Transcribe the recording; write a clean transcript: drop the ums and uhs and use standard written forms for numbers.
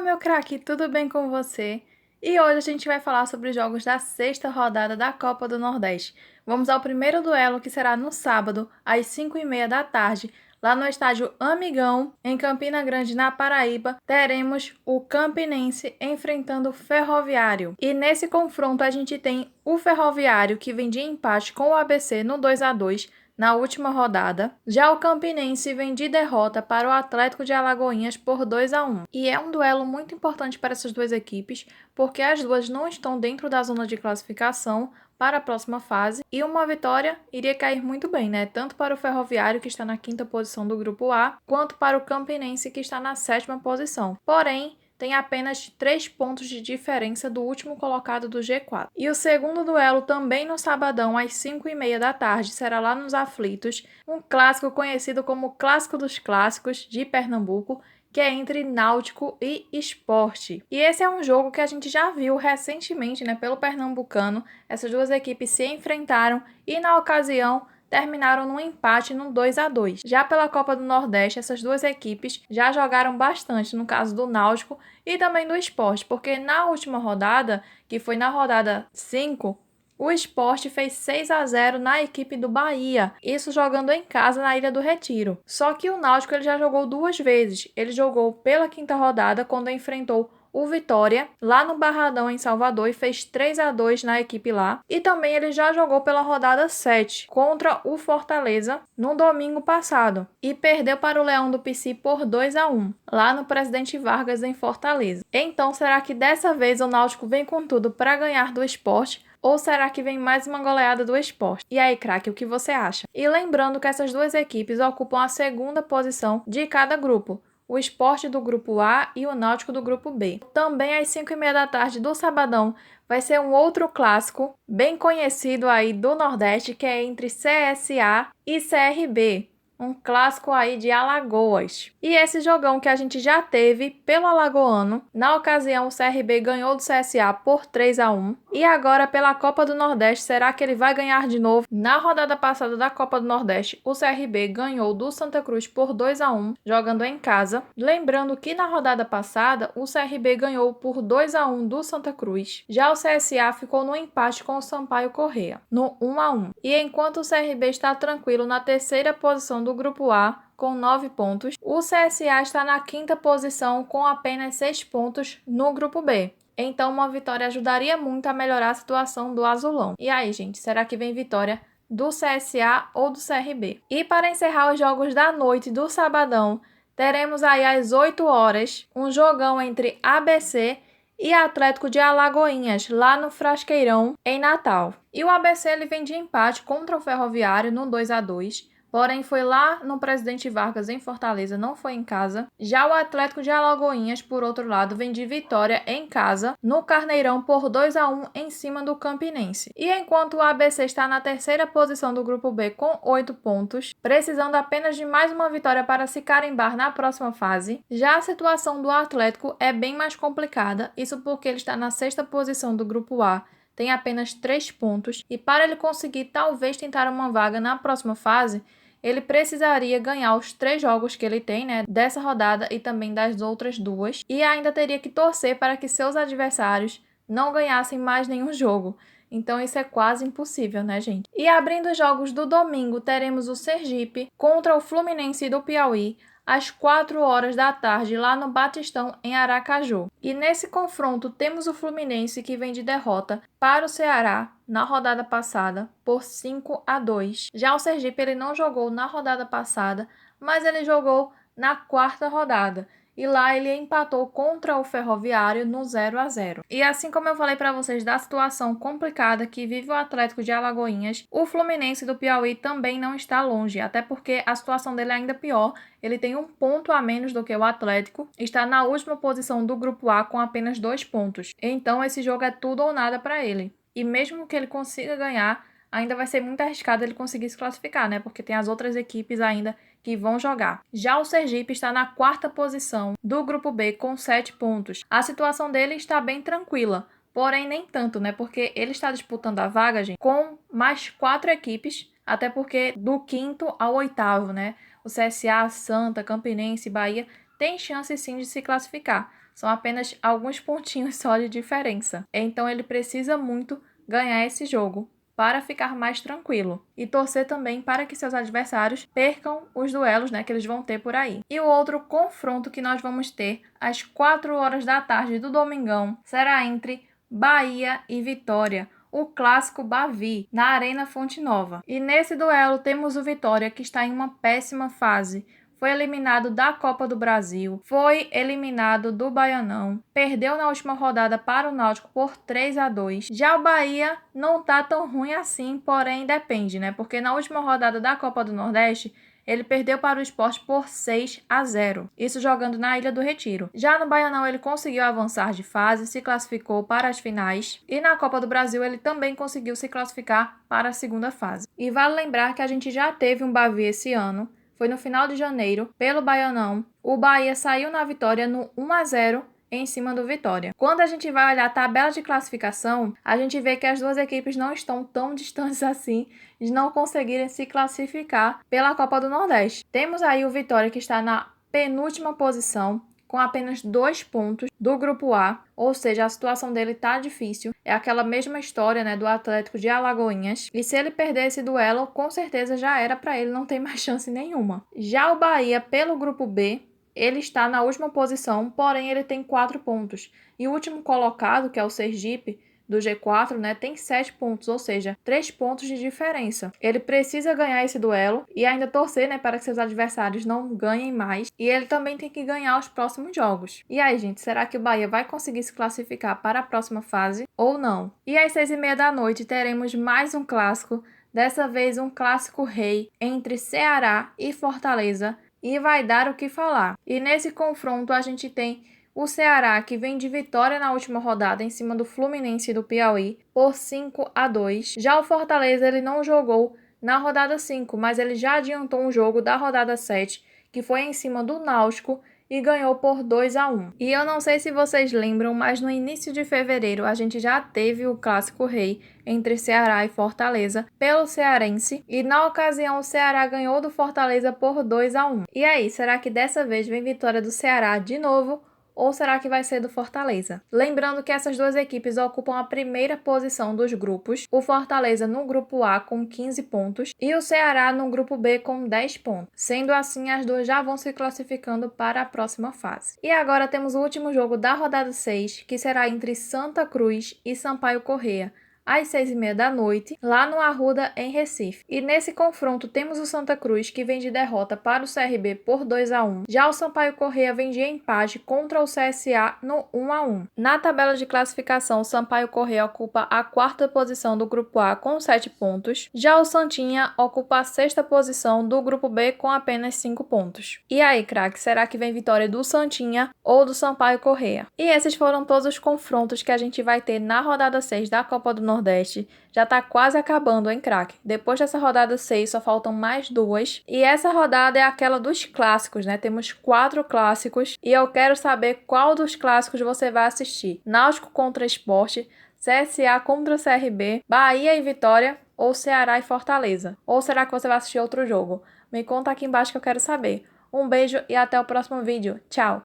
meu craque, tudo bem com você? E hoje a gente vai falar sobre os jogos da sexta rodada da Copa do Nordeste. Vamos ao primeiro duelo, que será no sábado, às 5h30 da tarde, lá no estádio Amigão, em Campina Grande, na Paraíba. Teremos o Campinense enfrentando o Ferroviário. E nesse confronto a gente tem o Ferroviário, que vem de empate com o ABC no 2-2, na última rodada. Já o Campinense vem de derrota para o Atlético de Alagoinhas por 2-1. E é um duelo muito importante para essas duas equipes, porque as duas não estão dentro da zona de classificação para a próxima fase, e uma vitória iria cair muito bem, né? Tanto para o Ferroviário, que está na 5ª posição do grupo A, quanto para o Campinense, que está na 7ª posição. Porém, tem apenas 3 pontos de diferença do último colocado do G4. E o segundo duelo, também no sabadão, às 5h30 da tarde, será lá nos Aflitos, um clássico conhecido como Clássico dos Clássicos de Pernambuco, que é entre Náutico e Sport. E esse é um jogo que a gente já viu recentemente, né, pelo Pernambucano. Essas duas equipes se enfrentaram e, na ocasião, terminaram num empate no 2-2. Já pela Copa do Nordeste, essas duas equipes já jogaram bastante, no caso do Náutico e também do Sport, porque na última rodada, que foi na rodada 5, o Sport fez 6-0 na equipe do Bahia, isso jogando em casa na Ilha do Retiro. Só que o Náutico ele já jogou 2 vezes. Ele jogou pela 5ª rodada, quando enfrentou o Vitória, lá no Barradão, em Salvador, e fez 3-2 na equipe lá. E também ele já jogou pela rodada 7, contra o Fortaleza, no domingo passado. E perdeu para o Leão do Pici por 2-1, lá no Presidente Vargas, em Fortaleza. Então, será que dessa vez o Náutico vem com tudo para ganhar do Sport? Ou será que vem mais uma goleada do Sport? E aí, craque, o que você acha? E lembrando que essas duas equipes ocupam a 2ª posição de cada grupo. O Sport do grupo A e o Náutico do grupo B. Também às 5h30 da tarde do sabadão vai ser um outro clássico bem conhecido aí do Nordeste, que é entre CSA e CRB. Um clássico aí de Alagoas. E esse jogão que a gente já teve pelo Alagoano, na ocasião o CRB ganhou do CSA por 3-1. E agora pela Copa do Nordeste, será que ele vai ganhar de novo? Na rodada passada da Copa do Nordeste, o CRB ganhou do Santa Cruz por 2-1, jogando em casa. Lembrando que na rodada passada, o CRB ganhou por 2-1 do Santa Cruz. Já o CSA ficou no empate com o Sampaio Corrêa, no 1-1. E enquanto o CRB está tranquilo na 3ª posição do grupo A, com 9 pontos, o CSA está na 5ª posição com apenas 6 pontos no grupo B. Então, uma vitória ajudaria muito a melhorar a situação do Azulão. E aí, gente, será que vem vitória do CSA ou do CRB? E para encerrar os jogos da noite do sabadão, teremos aí às 8 horas um jogão entre ABC e Atlético de Alagoinhas, lá no Frasqueirão, em Natal. E o ABC ele vem de empate contra o Ferroviário no 2-2. Porém, foi lá no Presidente Vargas, em Fortaleza, não foi em casa. Já o Atlético de Alagoinhas, por outro lado, vem de vitória em casa, no Carneirão, por 2-1 em cima do Campinense. E enquanto o ABC está na 3ª posição do Grupo B com 8 pontos, precisando apenas de mais uma vitória para se carimbar na próxima fase, já a situação do Atlético é bem mais complicada, isso porque ele está na 6ª posição do Grupo A, tem apenas 3 pontos, e para ele conseguir talvez tentar uma vaga na próxima fase, ele precisaria ganhar os 3 jogos que ele tem, né, dessa rodada e também das outras 2, e ainda teria que torcer para que seus adversários não ganhassem mais nenhum jogo. Então isso é quase impossível, né, gente? E abrindo os jogos do domingo, teremos o Sergipe contra o Fluminense do Piauí, às 4 horas da tarde, lá no Batistão, em Aracaju. E nesse confronto temos o Fluminense, que vem de derrota para o Ceará na rodada passada por 5-2. Já o Sergipe ele não jogou na rodada passada, mas ele jogou na 4ª rodada. E lá ele empatou contra o Ferroviário no 0-0. E assim como eu falei para vocês da situação complicada que vive o Atlético de Alagoinhas, o Fluminense do Piauí também não está longe, até porque a situação dele é ainda pior. Ele tem 1 ponto a menos do que o Atlético, está na última posição do Grupo A com apenas 2 pontos. Então esse jogo é tudo ou nada para ele. E mesmo que ele consiga ganhar, ainda vai ser muito arriscado ele conseguir se classificar, né? Porque tem as outras equipes ainda que vão jogar. Já o Sergipe está na 4ª posição do Grupo B com 7 pontos. A situação dele está bem tranquila, porém nem tanto, né? Porque ele está disputando a vaga, gente, com mais 4 equipes, até porque do 5º ao 8º, né? O CSA, Santa, Campinense, Bahia tem chance sim de se classificar. São apenas alguns pontinhos só de diferença. Então ele precisa muito ganhar esse jogo para ficar mais tranquilo e torcer também para que seus adversários percam os duelos, né, que eles vão ter por aí. E o outro confronto que nós vamos ter às 4 horas da tarde do domingão será entre Bahia e Vitória, o clássico Bavi, na Arena Fonte Nova. E nesse duelo temos o Vitória, que está em uma péssima fase. Foi eliminado da Copa do Brasil, foi eliminado do Baianão, perdeu na última rodada para o Náutico por 3-2. Já o Bahia não tá tão ruim assim, porém depende, né? Porque na última rodada da Copa do Nordeste, ele perdeu para o Sport por 6-0, isso jogando na Ilha do Retiro. Já no Baianão ele conseguiu avançar de fase, se classificou para as finais e na Copa do Brasil ele também conseguiu se classificar para a segunda fase. E vale lembrar que a gente já teve um Bavi esse ano, foi no final de janeiro, pelo Baianão. O Bahia saiu na vitória no 1-0 em cima do Vitória. Quando a gente vai olhar a tabela de classificação, a gente vê que as duas equipes não estão tão distantes assim de não conseguirem se classificar pela Copa do Nordeste. Temos aí o Vitória, que está na penúltima posição, com apenas 2 pontos do Grupo A, ou seja, a situação dele tá difícil. É aquela mesma história, né, do Atlético de Alagoinhas. E se ele perder esse duelo, com certeza já era para ele, não tem mais chance nenhuma. Já o Bahia, pelo Grupo B, ele está na última posição, porém ele tem 4 pontos. E o último colocado, que é o Sergipe, do G4, né, tem 7 pontos, ou seja, 3 pontos de diferença. Ele precisa ganhar esse duelo e ainda torcer, né, para que seus adversários não ganhem mais. E ele também tem que ganhar os próximos jogos. E aí, gente, será que o Bahia vai conseguir se classificar para a próxima fase ou não? E às 6h30 da noite teremos mais um clássico, dessa vez um clássico rei entre Ceará e Fortaleza, e vai dar o que falar. E nesse confronto a gente tem o Ceará, que vem de vitória na última rodada em cima do Fluminense do Piauí por 5-2. Já o Fortaleza, ele não jogou na rodada 5, mas ele já adiantou um jogo da rodada 7, que foi em cima do Náutico, e ganhou por 2-1. E eu não sei se vocês lembram, mas no início de fevereiro a gente já teve o Clássico Rei entre Ceará e Fortaleza pelo cearense, e na ocasião o Ceará ganhou do Fortaleza por 2-1. E aí, será que dessa vez vem vitória do Ceará de novo? Ou será que vai ser do Fortaleza? Lembrando que essas duas equipes ocupam a primeira posição dos grupos, o Fortaleza no grupo A com 15 pontos e o Ceará no grupo B com 10 pontos. Sendo assim, as duas já vão se classificando para a próxima fase. E agora temos o último jogo da rodada 6, que será entre Santa Cruz e Sampaio Corrêa, às 6h30 da noite, lá no Arruda, em Recife. E nesse confronto temos o Santa Cruz, que vem de derrota para o CRB por 2-1. Já o Sampaio Corrêa vem de empate contra o CSA no 1-1. Na tabela de classificação, o Sampaio Corrêa ocupa a 4ª posição do Grupo A com 7 pontos. Já o Santinha ocupa a 6ª posição do Grupo B com apenas 5 pontos. E aí, craque, será que vem vitória do Santinha ou do Sampaio Corrêa? E esses foram todos os confrontos que a gente vai ter na rodada 6 da Copa do Nordeste. Já tá quase acabando, hein, craque? Depois dessa rodada 6, só faltam mais 2. E essa rodada é aquela dos clássicos, né? Temos 4 clássicos e eu quero saber qual dos clássicos você vai assistir. Náutico contra Sport, CSA contra CRB, Bahia e Vitória ou Ceará e Fortaleza? Ou será que você vai assistir outro jogo? Me conta aqui embaixo que eu quero saber. Um beijo e até o próximo vídeo. Tchau!